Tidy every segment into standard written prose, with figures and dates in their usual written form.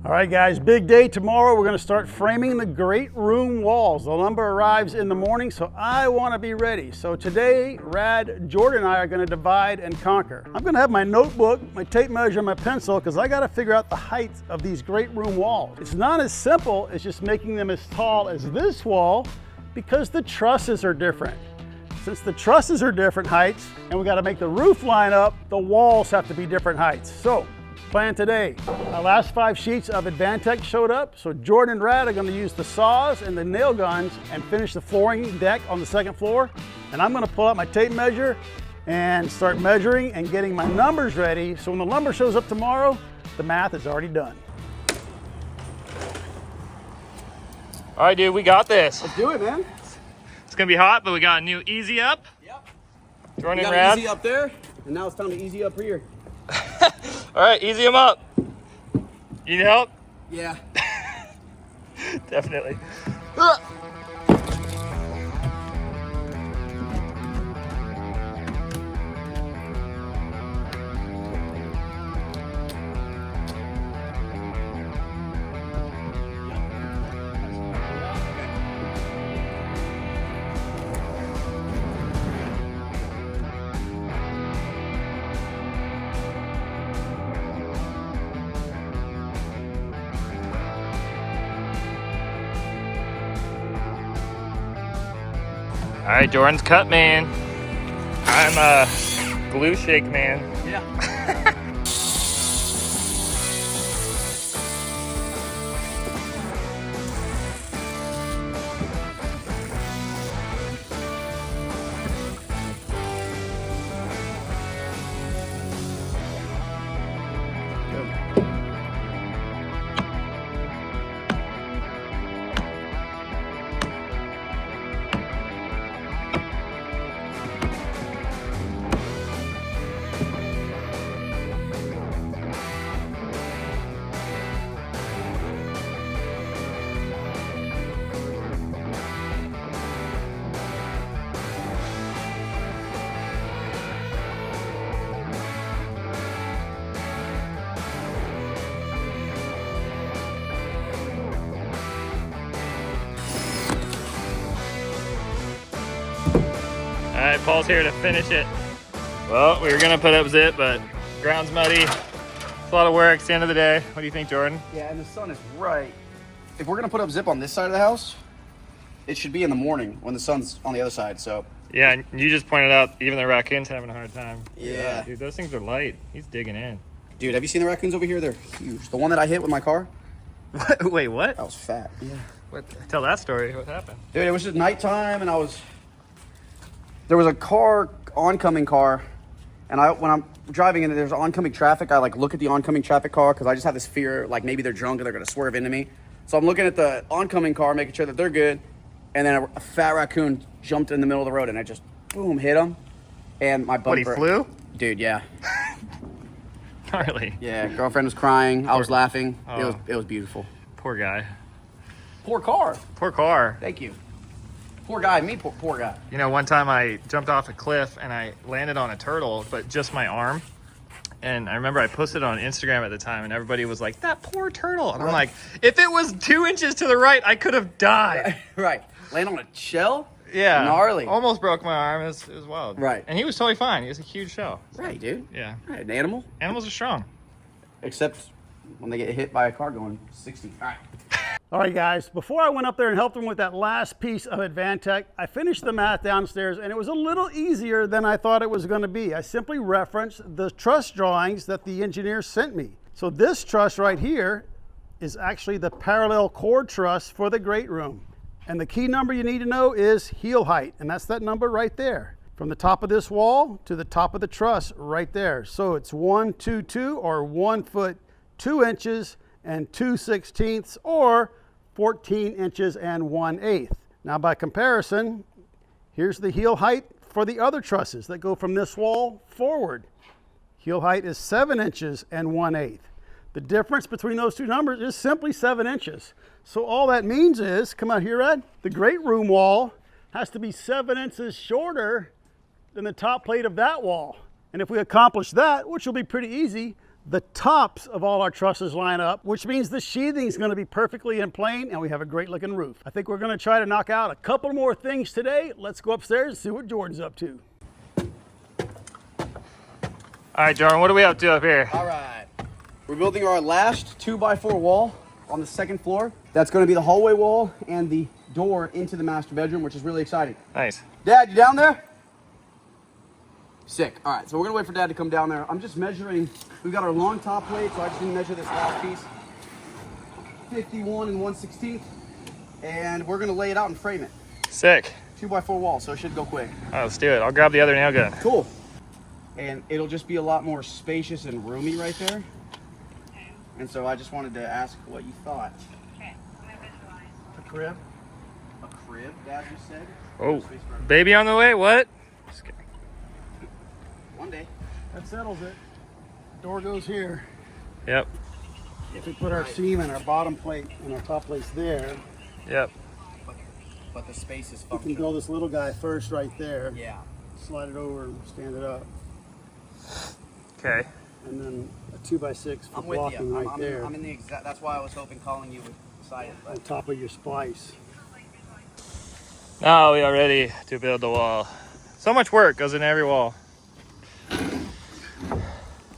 All right guys, big day tomorrow. We're going to start framing the great room walls. The lumber arrives in the morning, so I want to be ready. So today, Rad, Jordan and I are going to divide and conquer. I'm going to have my notebook, my tape measure, and my pencil because I got to figure out the height of these great room walls. It's not as simple as just making them as tall as this wall because the trusses are different. Since the trusses are different heights and we got to make the roof line up, the walls have to be different heights. So, plan today. Our last 5 sheets of Advantech showed up, so Jordan and Rad are going to use the saws and the nail guns and finish the flooring deck on the second floor. And I'm going to pull out my tape measure and start measuring and getting my numbers ready, so when the lumber shows up tomorrow, the math is already done. All right, dude, we got this. Let's do it, man. It's gonna be hot, but we got a new easy up. Yep. Jordan and We Rad. got easy up there, and now it's time to easy up here. All right, easy them up. You need help? Yeah. Definitely. All right, Jordan's cut man. I'm a glue shake man. Yeah. All right, Paul's here to finish it. Well, we were gonna put up zip, but ground's muddy. It's a lot of work. It's the end of the day. What do you think, Jordan? Yeah, and the sun is right. If we're gonna put up zip on this side of the house, it should be in the morning when the sun's on the other side, so. Yeah, and you just pointed out even the raccoon's having a hard time. Yeah. Dude, those things are light. He's digging in. Dude, have you seen the raccoons over here? They're huge. The one that I hit with my car, Wait, what? that was fat. Yeah. What? Tell that story. What happened? Dude, it was just nighttime and there was a car, oncoming car, and when I'm driving and there's oncoming traffic, I like look at the oncoming traffic car because I just have this fear, like maybe they're drunk and they're gonna swerve into me. So I'm looking at the oncoming car, making sure that they're good, and then a fat raccoon jumped in the middle of the road and I just, boom, hit him. And my bumper. What, he flew? Dude, yeah. Gnarly. Yeah, girlfriend was crying, I was laughing. Oh. It was beautiful. Poor guy. Poor car. Poor car. Thank you. Poor guy, me poor guy. You know, one time I jumped off a cliff and I landed on a turtle, but just my arm. And I remember I posted it on Instagram at the time and everybody was like, that poor turtle. And I'm like, if it was 2 inches to the right, I could have died. Right. Land on a shell? Yeah. Gnarly. Almost broke my arm. It was wild. Right. And he was totally fine. He was a huge shell. Right, dude. Yeah. Right, an animal. Animals are strong. Except when they get hit by a car going 60. All right. All right, guys, before I went up there and helped them with that last piece of Advantech, I finished the math downstairs, and it was a little easier than I thought it was going to be. I simply referenced the truss drawings that the engineer sent me. So this truss right here is actually the parallel cord truss for the great room. And the key number you need to know is heel height, and that's that number right there. From the top of this wall to the top of the truss right there. So it's 122 or 1 foot 2 inches and 2/16 or 14 inches and 1/8. Now by comparison, here's the heel height for the other trusses that go from this wall forward. Heel height is 7 inches and 1/8. The difference between those two numbers is simply 7 inches. So all that means is, come out here, Ed, the great room wall has to be 7 inches shorter than the top plate of that wall. And if we accomplish that, which will be pretty easy, The tops of all our trusses line up, which means the sheathing is going to be perfectly in plane and we have a great looking roof. I think we're going to try to knock out a couple more things today. Let's go upstairs and see what Jordan's up to. All right, Jordan, what are we up to up here? All right. We're building our last 2x4 wall on the second floor. That's going to be the hallway wall and the door into the master bedroom, which is really exciting. Nice. Dad, you down there? Sick. All right, so we're gonna wait for Dad to come down there. I'm just measuring. We've got our long top plate, so I just didn't measure this last piece. 51 and 1/16, and we're gonna lay it out and frame it. Sick. 2x4 wall, so it should go quick. All right, let's do it. I'll grab the other nail gun. Cool. And it'll just be a lot more spacious and roomy right there. And so I just wanted to ask what you thought. Okay, I'm gonna visualize. A crib? A crib, Dad just said? Oh, baby on the way? What? Just kidding. One day. That settles it. Door goes here. Yep. If we put our seam and our bottom plate and our top plates there, Yep. But the space is we can functional. build this little guy first right there. Yeah. Slide it over and stand it up. Okay. And then a 2x6 for I'm with blocking you. right there I'm in the exact. That's why I was hoping calling you would decide it. on But top of your splice. Now we are ready to build the wall. So much work goes in every wall.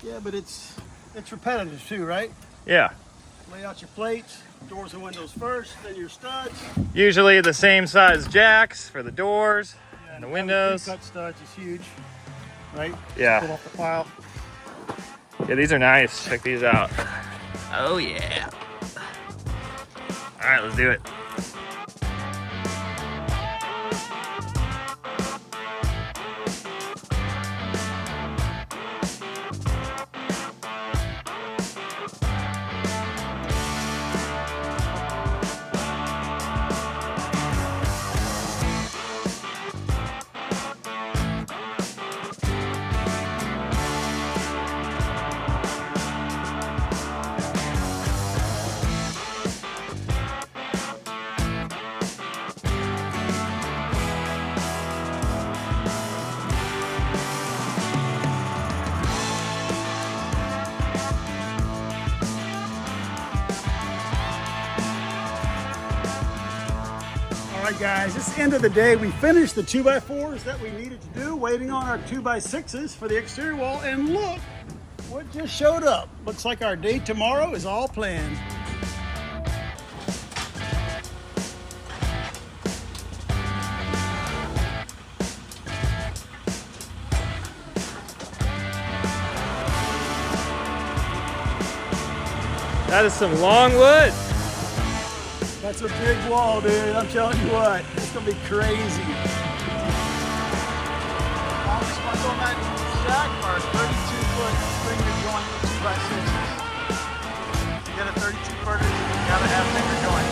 Yeah, but it's repetitive too, right? Yeah. Lay out your plates, doors and windows first, then your studs. Usually the same size jacks for the doors and the windows. Cut studs is huge, right? Yeah. Pull off the pile. Yeah, these are nice. Check these out. Oh yeah. All right, let's do it. All right, guys, it's the end of the day. We finished the 2x4s that we needed to do, waiting on our 2x6s for the exterior wall, and look what just showed up. Looks like our day tomorrow is all planned. That is some long wood. That's a big wall, dude. I'm telling you what, it's gonna be crazy. Longest ones on that stack are 32-foot finger joint 2x6s. To get a 32-footer, you gotta have finger joint.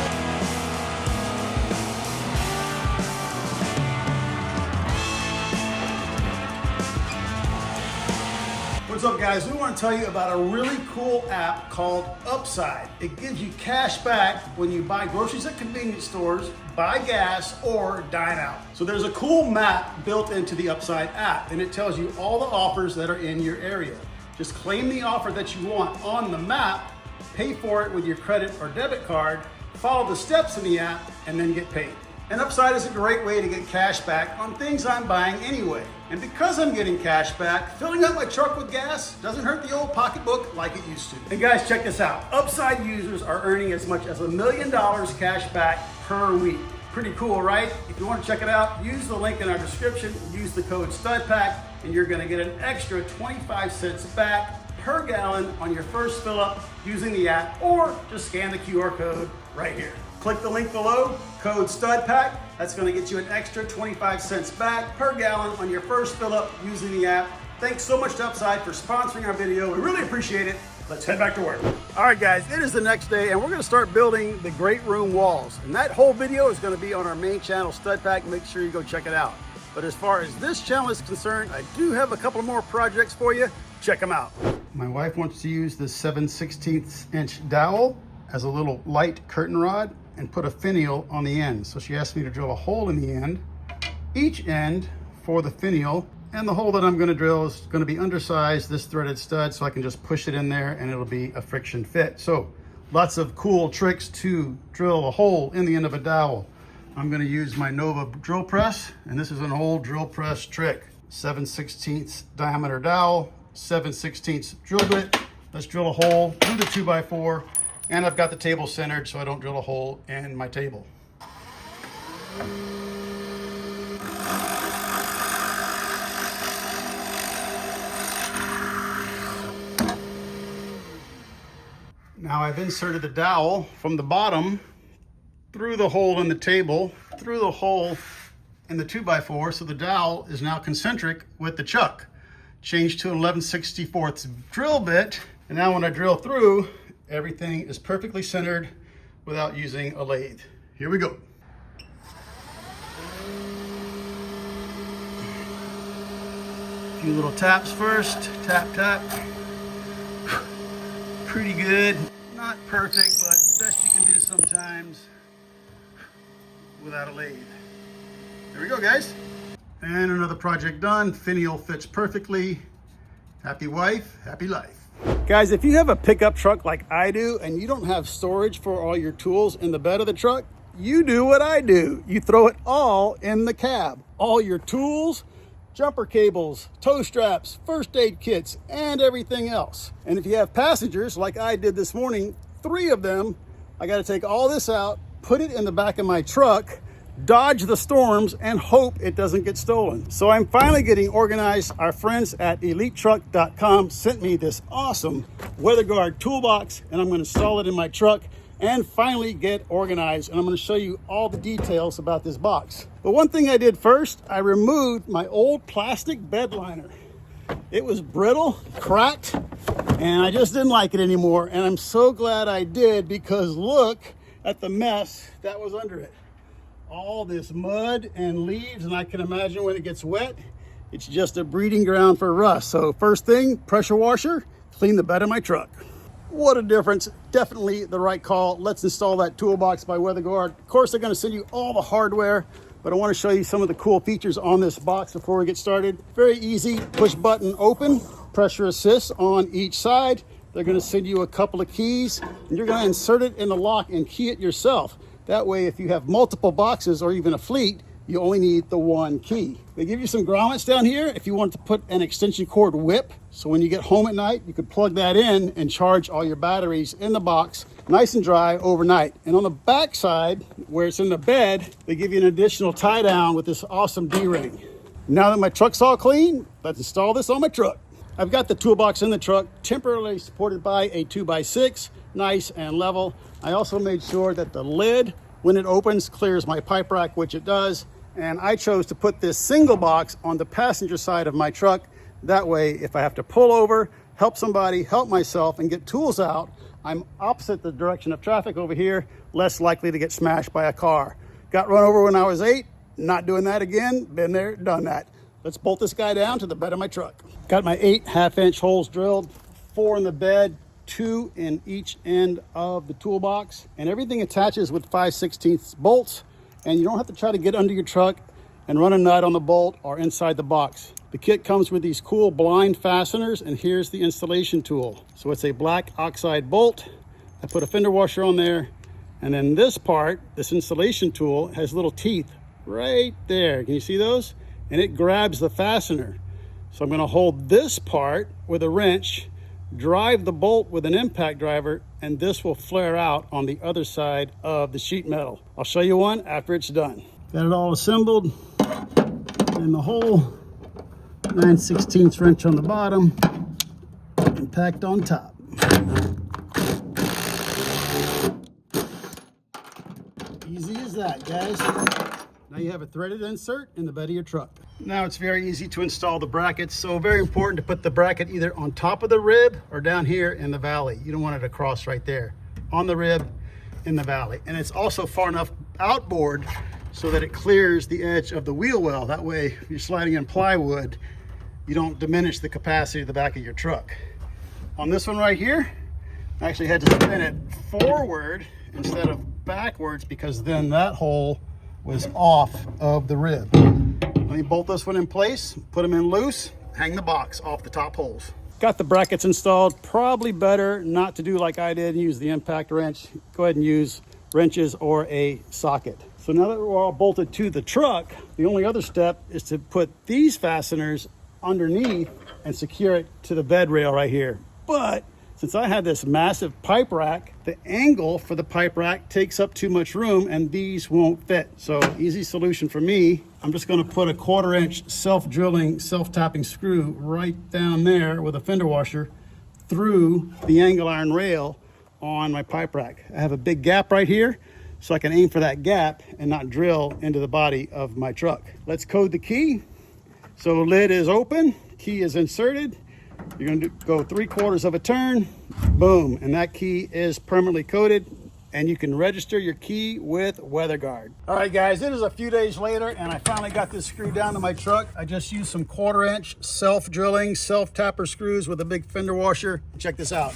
What's up, guys? We want to tell you about a really cool app called Upside. It gives you cash back when you buy groceries at convenience stores, buy gas, or dine out. So there's a cool map built into the Upside app, and it tells you all the offers that are in your area. Just claim the offer that you want on the map, pay for it with your credit or debit card, follow the steps in the app, and then get paid. And Upside is a great way to get cash back on things I'm buying anyway. And because I'm getting cash back, filling up my truck with gas doesn't hurt the old pocketbook like it used to. And guys, check this out. Upside users are earning as much as $1 million cash back per week. Pretty cool, right? If you want to check it out, use the link in our description, use the code StudPack, and you're gonna get an extra 25 cents back per gallon on your first fill up using the app, or just scan the QR code right here. Click the link below, code StudPack. That's going to get you an extra 25 cents back per gallon on your first fill up using the app. Thanks so much to Upside for sponsoring our video. We really appreciate it. Let's head back to work. All right, guys, it is the next day, and we're going to start building the great room walls. And that whole video is going to be on our main channel, StudPack. Make sure you go check it out. But as far as this channel is concerned, I do have a couple more projects for you. Check them out. My wife wants to use the 7/16 inch dowel as a little light curtain rod and put a finial on the end. So she asked me to drill a hole in the end, each end for the finial, And the hole that I'm going to drill is going to be undersized, this threaded stud, so I can just push it in there and it'll be a friction fit. So lots of cool tricks to drill a hole in the end of a dowel. I'm going to use my Nova drill press, and this is an old drill press trick. 7/16 diameter dowel, 7/16 drill bit. Let's drill a hole through the 2x4, and I've got the table centered so I don't drill a hole in my table. Now I've inserted the dowel from the bottom through the hole in the table, through the hole in the 2x4, so the dowel is now concentric with the chuck. Changed to an 11/64 drill bit, and now when I drill through, everything is perfectly centered without using a lathe. Here we go. A few little taps first, tap, tap. Pretty good. Not perfect, but best you can do sometimes without a lathe. There we go, guys. And another project done. Finial fits perfectly. Happy wife, happy life. Guys, if you have a pickup truck like I do and you don't have storage for all your tools in the bed of the truck, you do what I do. You throw it all in the cab. All your tools, jumper cables, tow straps, first aid kits, and everything else. And if you have passengers like I did this morning, 3 of them, I got to take all this out, put it in the back of my truck, dodge the storms, and hope it doesn't get stolen. So I'm finally getting organized. Our friends at elitetruck.com sent me this awesome WeatherGuard toolbox, and I'm going to install it in my truck and finally get organized. And I'm going to show you all the details about this box. But one thing I did first, I removed my old plastic bed liner. It was brittle, cracked, and I just didn't like it anymore. And I'm so glad I did, because look at the mess that was under it. All this mud and leaves, and I can imagine when it gets wet, it's just a breeding ground for rust. So first thing, pressure washer, clean the bed of my truck. What a difference. Definitely the right call. Let's install that toolbox by WeatherGuard. Of course, they're going to send you all the hardware, but I want to show you some of the cool features on this box before we get started. Very easy, push button open, pressure assist on each side. They're going to send you a couple of keys, and you're going to insert it in the lock and key it yourself. That way, if you have multiple boxes or even a fleet, you only need the one key. They give you some grommets down here if you want to put an extension cord whip. So when you get home at night, you could plug that in and charge all your batteries in the box, nice and dry overnight. And on the back side, where it's in the bed, they give you an additional tie down with this awesome D-ring. Now that my truck's all clean, let's install this on my truck. I've got the toolbox in the truck, temporarily supported by a 2x6, nice and level. I also made sure that the lid, when it opens, clears my pipe rack, which it does. And I chose to put this single box on the passenger side of my truck. That way, if I have to pull over, help somebody, help myself, and get tools out, I'm opposite the direction of traffic over here, less likely to get smashed by a car. Got run over when I was 8, not doing that again, been there, done that. Let's bolt this guy down to the bed of my truck. Got my 8 half-inch holes drilled, 4 in the bed, 2 in each end of the toolbox, and everything attaches with 5/16 bolts, and you don't have to try to get under your truck and run a nut on the bolt or inside the box. The kit comes with these cool blind fasteners, and here's the installation tool. So it's a black oxide bolt. I put a fender washer on there, and then this part, this installation tool, has little teeth right there. Can you see those? And it grabs the fastener. So I'm going to hold this part with a wrench, drive the bolt with an impact driver, and this will flare out on the other side of the sheet metal. I'll show you one after it's done. Got it all assembled in the hole, 9/16 wrench on the bottom, impact on top. Easy as that, guys. Now you have a threaded insert in the bed of your truck. Now it's very easy to install the brackets, so very important to put the bracket either on top of the rib or down here in the valley. You don't want it across right there. On the rib, in the valley. And it's also far enough outboard so that it clears the edge of the wheel well. That way, if you're sliding in plywood, you don't diminish the capacity of the back of your truck. On this one right here, I actually had to spin it forward instead of backwards, because then that hole was off of the rib. Let me bolt this one in place, put them in loose, hang the box off the top holes. Got the brackets installed. Probably better not to do like I did and use the impact wrench. Go ahead and use wrenches or a socket. So now that we're all bolted to the truck, the only other step is to put these fasteners underneath and secure it to the bed rail right here. But since I had this massive pipe rack, the angle for the pipe rack takes up too much room and these won't fit. So easy solution for me, I'm just gonna put a 1/4 inch self-drilling, self-tapping screw right down there with a fender washer through the angle iron rail on my pipe rack. I have a big gap right here, so I can aim for that gap and not drill into the body of my truck. Let's code the key. So lid is open, key is inserted. You're going to go 3/4 of a turn, boom, and that key is permanently coded, and you can register your key with weather guard. All right, guys, it is a few days later, and I finally got this screw down to my truck. I just used some 1/4 inch self-drilling, self-tapper screws with a big fender washer. Check this out.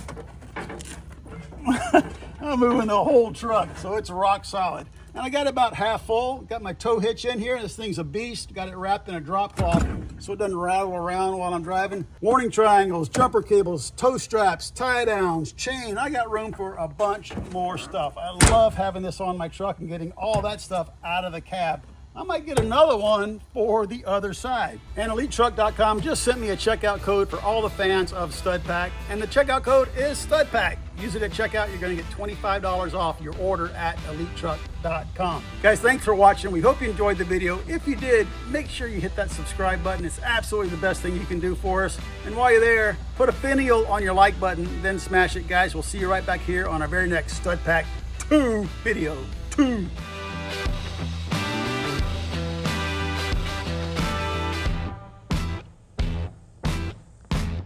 I'm moving the whole truck, so it's rock solid. And I got it about half full. Got my tow hitch in here. This thing's a beast. Got it wrapped in a drop cloth so it doesn't rattle around while I'm driving. Warning triangles, jumper cables, tow straps, tie downs, chain. I got room for a bunch more stuff. I love having this on my truck and getting all that stuff out of the cab. I might get another one for the other side. And EliteTruck.com just sent me a checkout code for all the fans of StudPack. And the checkout code is StudPack. Use it at checkout. You're going to get $25 off your order at EliteTruck.com. Guys, thanks for watching. We hope you enjoyed the video. If you did, make sure you hit that subscribe button. It's absolutely the best thing you can do for us. And while you're there, put a finial on your like button, then smash it, guys. We'll see you right back here on our very next StudPack 2 video. 2.